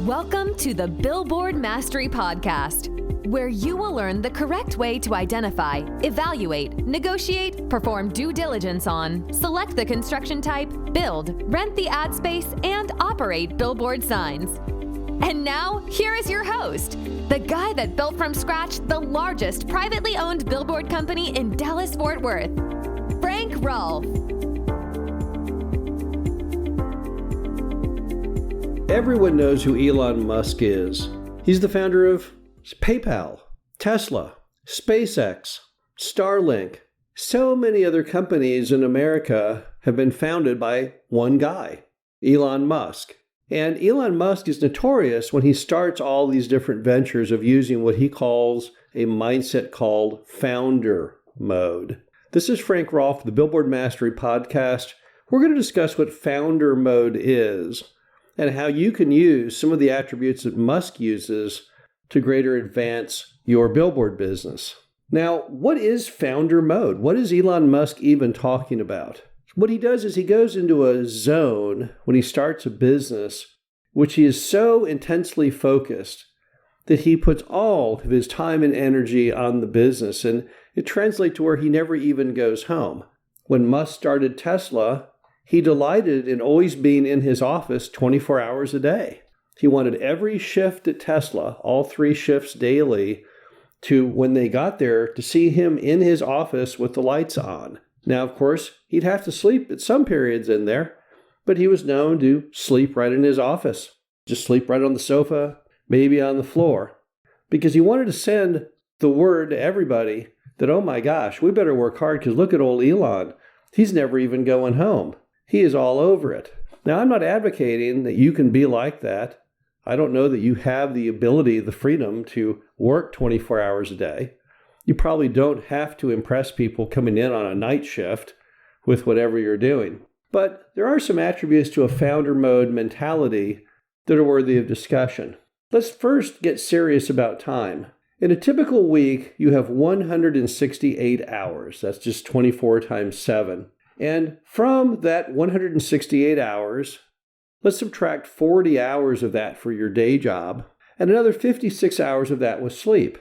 Welcome to the Billboard Mastery Podcast, where you will learn the correct way to identify, evaluate, negotiate, perform due diligence on, select the construction type, build, rent the ad space, and operate billboard signs. And now, here is your host, the guy that built from scratch the largest privately owned billboard company in Dallas-Fort Worth, Frank Rolfe. Everyone knows who Elon Musk is. He's the founder of PayPal, Tesla, SpaceX, Starlink. So many other companies in America have been founded by one guy, Elon Musk. And Elon Musk is notorious when he starts all these different ventures of using what he calls a mindset called founder mode. This is Frank Rolfe, the Billboard Mastery Podcast. We're going to discuss what founder mode is and how you can use some of the attributes that Musk uses to greater advance your billboard business. Now, what is founder mode? What is Elon Musk even talking about? What he does is he goes into a zone when he starts a business, which he is so intensely focused that he puts all of his time and energy on the business, and it translates to where he never even goes home. When Musk started Tesla, he delighted in always being in his office 24 hours a day. He wanted every shift at Tesla, all 3 shifts daily, to when they got there, to see him in his office with the lights on. Now, of course, he'd have to sleep at some periods in there, but he was known to sleep right in his office. Just sleep right on the sofa, maybe on the floor, because he wanted to send the word to everybody that, oh my gosh, we better work hard because look at old Elon. He's never even going home. He is all over it. Now, I'm not advocating that you can be like that. I don't know that you have the ability, the freedom to work 24 hours a day. You probably don't have to impress people coming in on a night shift with whatever you're doing. But there are some attributes to a founder mode mentality that are worthy of discussion. Let's first get serious about time. In a typical week, you have 168 hours. That's just 24 times 7. And from that 168 hours, let's subtract 40 hours of that for your day job, and another 56 hours of that was sleep.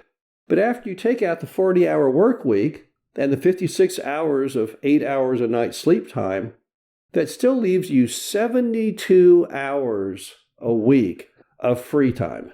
But after you take out the 40-hour work week and the 56 hours of 8 hours a night sleep time, that still leaves you 72 hours a week of free time.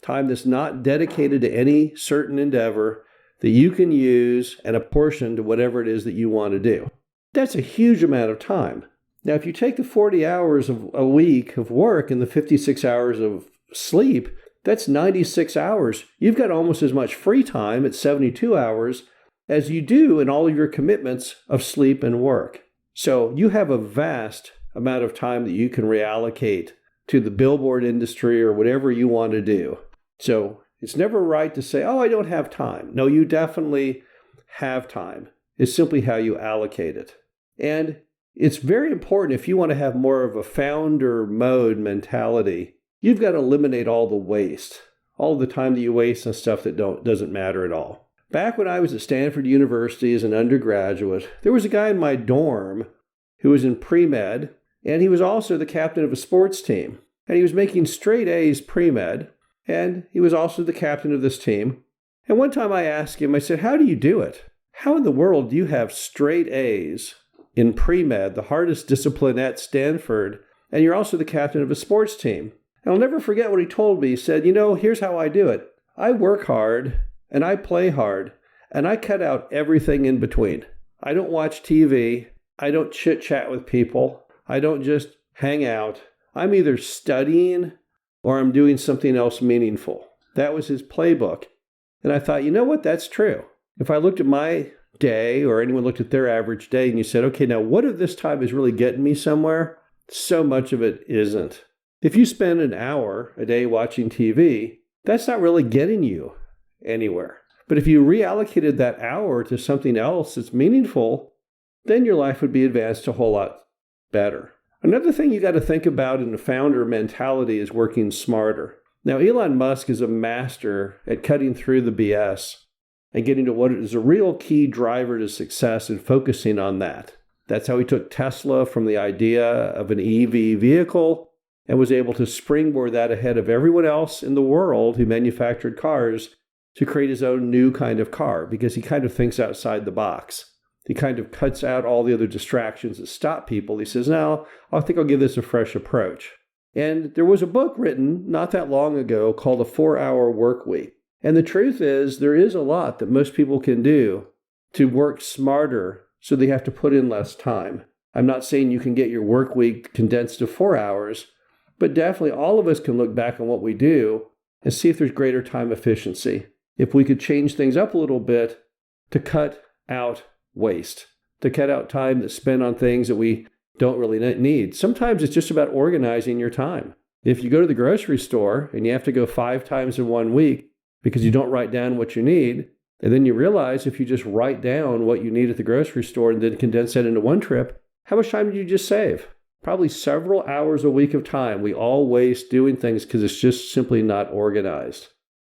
Time that's not dedicated to any certain endeavor that you can use and apportion to whatever it is that you want to do. That's a huge amount of time. Now, if you take the 40 hours of a week of work and the 56 hours of sleep, that's 96 hours. You've got almost as much free time at 72 hours as you do in all of your commitments of sleep and work. So you have a vast amount of time that you can reallocate to the billboard industry or whatever you want to do. So it's never right to say, oh, I don't have time. No, you definitely have time. It's simply how you allocate it. And it's very important if you want to have more of a founder mode mentality, you've got to eliminate all the waste, all the time that you waste on stuff that doesn't matter at all. Back when I was at Stanford University as an undergraduate, there was a guy in my dorm who was in pre-med, and he was also the captain of a sports team. And he was making straight A's pre-med, and he was also the captain of this team. And one time I asked him, I said, how do you do it? How in the world do you have straight A's in pre-med, the hardest discipline at Stanford, and you're also the captain of a sports team? And I'll never forget what he told me. He said, here's how I do it. I work hard, and I play hard, and I cut out everything in between. I don't watch TV. I don't chit-chat with people. I don't just hang out. I'm either studying or I'm doing something else meaningful. That was his playbook. And I thought, you know what? That's true. If I looked at my day or anyone looked at their average day and you said, okay, now what of this time is really getting me somewhere? So much of it isn't. If you spend an hour a day watching TV, that's not really getting you anywhere. But if you reallocated that hour to something else that's meaningful, then your life would be advanced a whole lot better. Another thing you got to think about in a founder mentality is working smarter. Now, Elon Musk is a master at cutting through the BS and getting to what is a real key driver to success and focusing on that. That's how he took Tesla from the idea of an EV vehicle and was able to springboard that ahead of everyone else in the world who manufactured cars to create his own new kind of car, because he kind of thinks outside the box. He kind of cuts out all the other distractions that stop people. He says, no, I think I'll give this a fresh approach. And there was a book written not that long ago called A 4-Hour Workweek. And the truth is, there is a lot that most people can do to work smarter so they have to put in less time. I'm not saying you can get your work week condensed to 4 hours, but definitely all of us can look back on what we do and see if there's greater time efficiency. If we could change things up a little bit to cut out waste, to cut out time that's spent on things that we don't really need. Sometimes it's just about organizing your time. If you go to the grocery store and you have to go 5 times in 1 week because you don't write down what you need, and then you realize if you just write down what you need at the grocery store and then condense that into one trip, how much time did you just save? Probably several hours a week of time we all waste doing things because it's just simply not organized.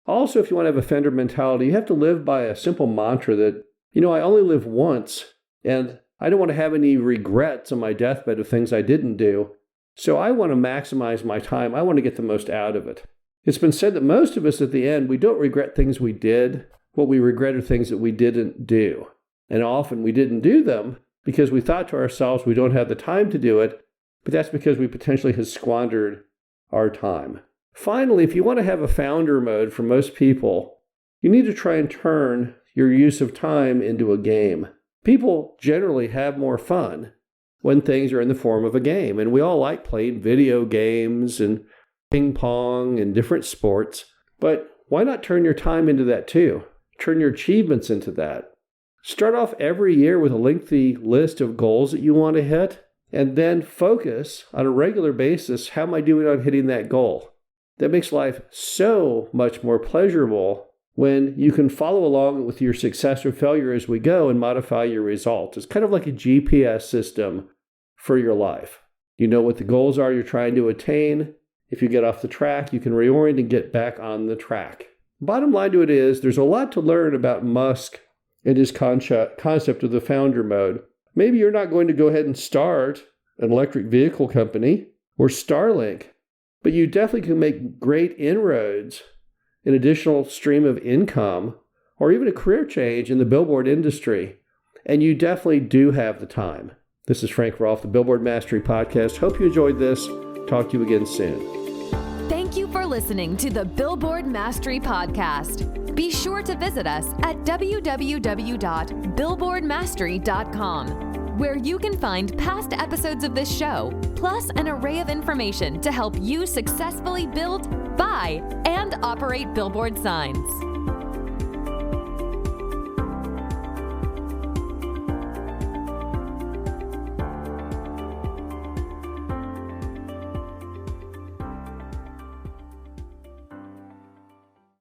Also, if you want to have a fender mentality, you have to live by a simple mantra that, I only live once, and I don't want to have any regrets on my deathbed of things I didn't do. So I want to maximize my time. I want to get the most out of it. It's been said that most of us at the end, we don't regret things we did. What we regret are things that we didn't do. And often we didn't do them because we thought to ourselves we don't have the time to do it, but that's because we potentially have squandered our time. Finally, if you want to have a founder mode for most people, you need to try and turn your use of time into a game. People generally have more fun when things are in the form of a game, and we all like playing video games and ping pong and different sports, but why not turn your time into that too? Turn your achievements into that. Start off every year with a lengthy list of goals that you want to hit, and then focus on a regular basis, how am I doing on hitting that goal? That makes life so much more pleasurable when you can follow along with your success or failure as we go and modify your results. It's kind of like a GPS system for your life. You know what the goals are you're trying to attain. If you get off the track, you can reorient and get back on the track. Bottom line to it is, there's a lot to learn about Musk and his concept of the founder mode. Maybe you're not going to go ahead and start an electric vehicle company or Starlink, but you definitely can make great inroads, an additional stream of income, or even a career change in the billboard industry. And you definitely do have the time. This is Frank Rolfe, the Billboard Mastery Podcast. Hope you enjoyed this. Talk to you again soon. Thank you for listening to the Billboard Mastery Podcast. Be sure to visit us at www.billboardmastery.com, where you can find past episodes of this show, plus an array of information to help you successfully build, buy, and operate billboard signs.